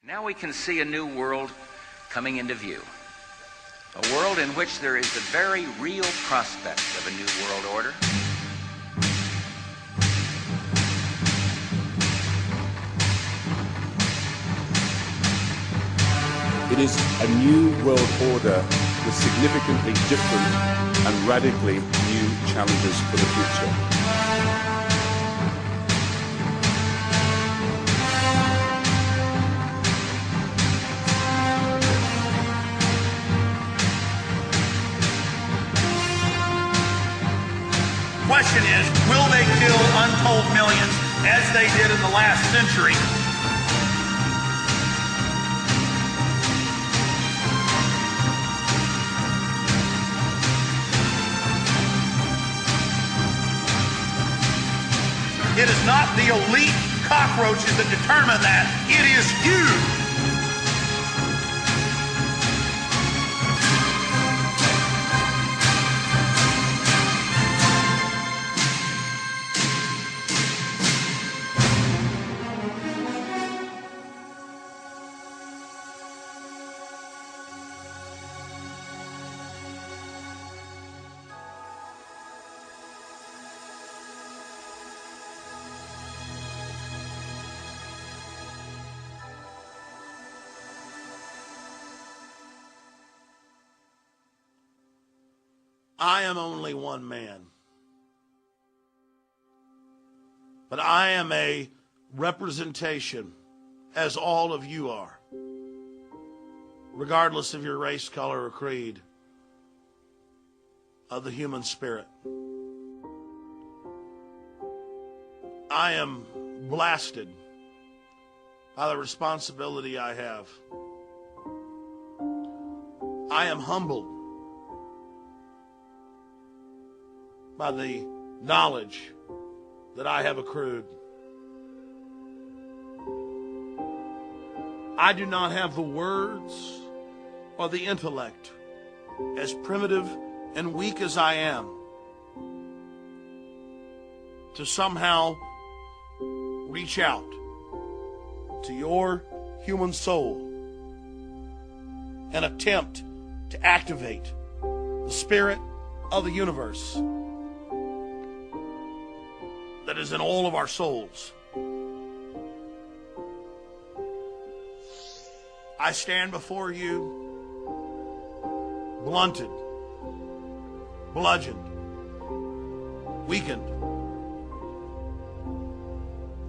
Now we can see a new world coming into view. A world in which there is the very real prospect of a new world order. It is a new world order with significantly different and radically new challenges for the future. Question is, will they kill untold millions as they did in the last century? It is not the elite cockroaches that determine that. It is you. I am only one man, but I am a representation, as all of you are, regardless of your race, color, or creed, of the human spirit. I am blasted by the responsibility I have. I am humbled by the knowledge that I have accrued. I do not have the words or the intellect, as primitive and weak as I am, to somehow reach out to your human soul and attempt to activate the spirit of the universe that is in all of our souls. I stand before you blunted, bludgeoned, weakened.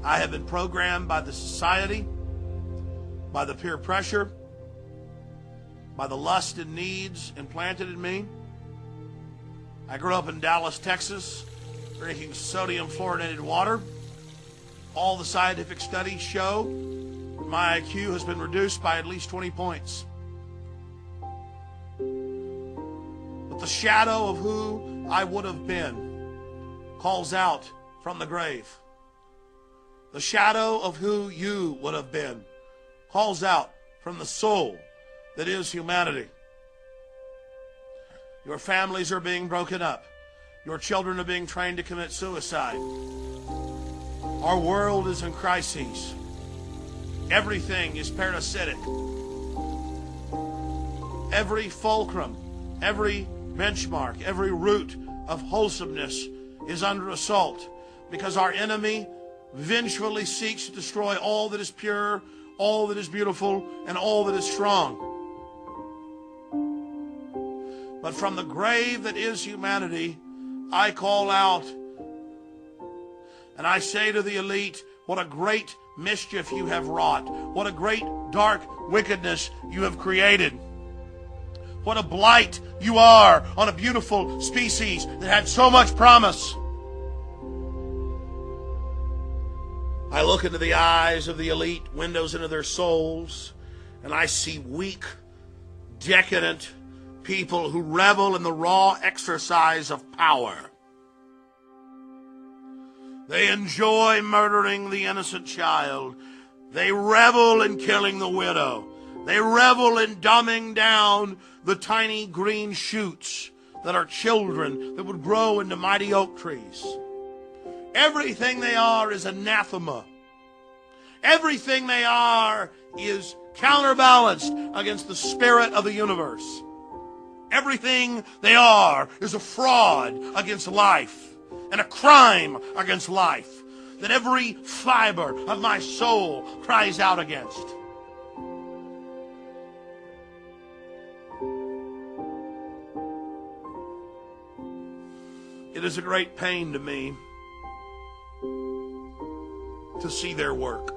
I have been programmed by the society, by the peer pressure, by the lust and needs implanted in me. I grew up in Dallas, Texas, drinking sodium fluoridated water. All the scientific studies show my IQ has been reduced by at least 20 points. But the shadow of who I would have been calls out from the grave. The shadow of who you would have been calls out from the soul that is humanity. Your families are being broken up. Your children are being trained to commit suicide. Our world is in crises. Everything is parasitic. Every fulcrum, every benchmark, every root of wholesomeness is under assault because our enemy vengefully seeks to destroy all that is pure, all that is beautiful, and all that is strong. But from the grave that is humanity, I call out and I say to the elite, what a great mischief you have wrought. What a great dark wickedness you have created. What a blight you are on a beautiful species that had so much promise. I look into the eyes of the elite, windows into their souls, and I see weak, decadent people who revel in the raw exercise of power. They enjoy murdering the innocent child. They revel in killing the widow. They revel in dumbing down the tiny green shoots that are children that would grow into mighty oak trees. Everything they are is anathema. Everything they are is counterbalanced against the spirit of the universe. Everything they are is a fraud against life and a crime against life that every fiber of my soul cries out against. It is a great pain to me to see their work.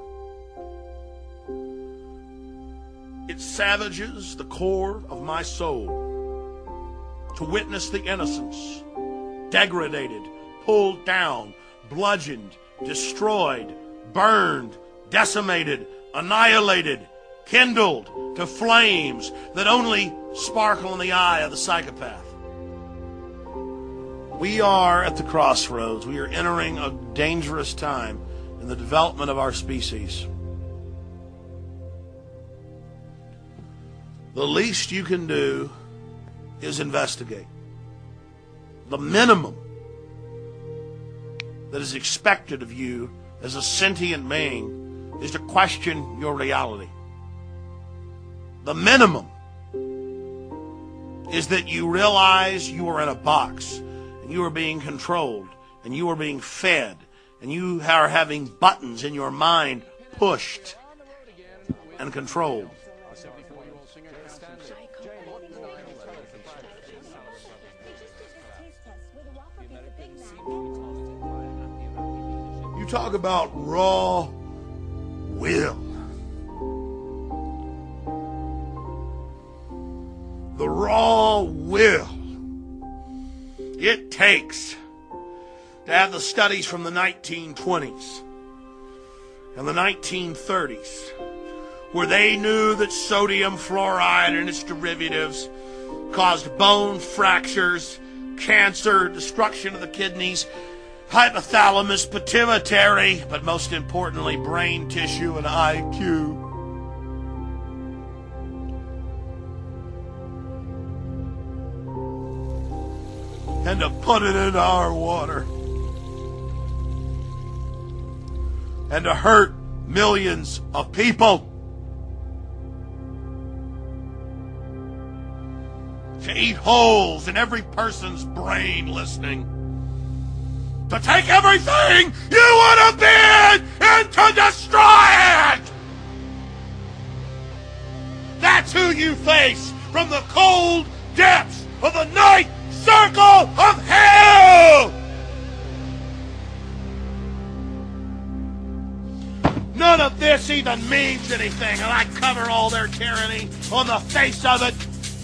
It savages the core of my soul to witness the innocents degraded, pulled down, bludgeoned, destroyed, burned, decimated, annihilated, kindled to flames that only sparkle in the eye of the psychopath. We are at the crossroads. We are entering a dangerous time in the development of our species. The least you can do is investigate. The minimum that is expected of you as a sentient being is to question your reality. The minimum is that you realize you are in a box and you are being controlled and you are being fed and you are having buttons in your mind pushed and controlled. You talk about raw will. The raw will it takes to have the studies from the 1920s and the 1930s where they knew that sodium fluoride and its derivatives caused bone fractures, cancer, destruction of the kidneys, hypothalamus, pituitary, but most importantly, brain tissue and IQ. And to put it in our water. And to hurt millions of people. To eat holes in every person's brain listening. To take everything you would have been and to destroy it! That's who you face from the cold depths of the night circle of hell! None of this even means anything, and I cover all their tyranny on the face of it.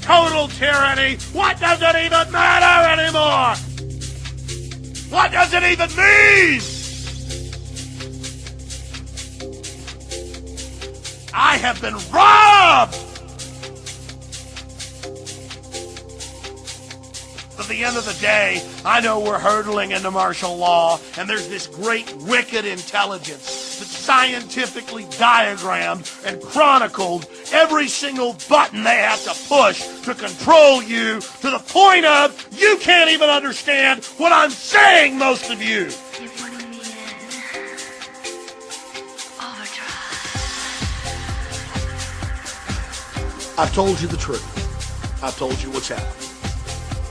Total tyranny. What does it even matter anymore? What does it even mean? I have been robbed. At the end of the day, I know we're hurtling into martial law, and there's this great wicked intelligence that scientifically diagrammed and chronicled every single button they have to push to control you to the point of you can't even understand what I'm saying, most of you. You're putting me in overdrive. I've told you the truth. I've told you what's happening.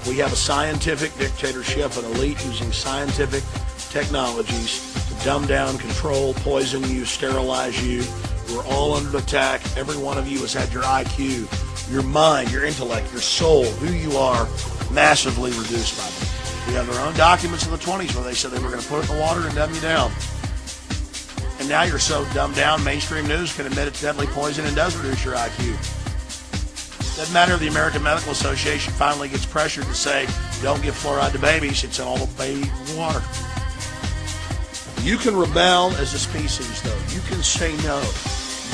We have a scientific dictatorship, an elite using scientific technologies to dumb down, control, poison you, sterilize you. We're all under attack. Every one of you has had your IQ, your mind, your intellect, your soul, who you are, massively reduced by them. We have their own documents in the 20s where they said they were going to put it in the water and dumb you down. And now you're so dumbed down, mainstream news can admit it's deadly poison and does reduce your IQ. Doesn't matter if the American Medical Association finally gets pressured to say, don't give fluoride to babies, it's in all the baby water. You can rebel as a species, though. You can say no.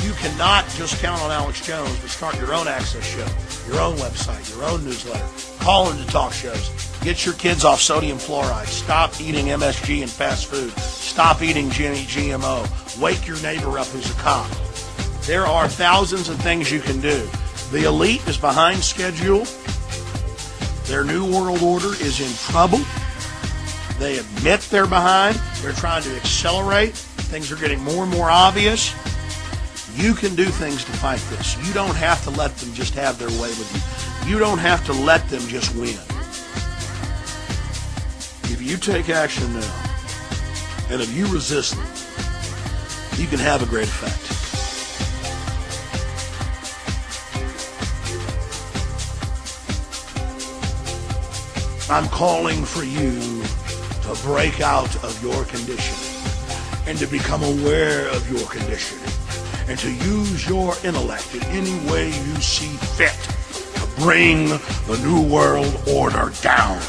You cannot just count on Alex Jones, but start your own access show, your own website, your own newsletter. Call into talk shows. Get your kids off sodium fluoride. Stop eating MSG and fast food. Stop eating GMO. Wake your neighbor up who's a cop. There are thousands of things you can do. The elite is behind schedule. Their new world order is in trouble. They admit they're behind. They're trying to accelerate. Things are getting more and more obvious. You can do things to fight this. You don't have to let them just have their way with you. You don't have to let them just win. If you take action now, and if you resist them, you can have a great effect. I'm calling for you to break out of your conditioning and to become aware of your conditioning and to use your intellect in any way you see fit to bring the New World Order down.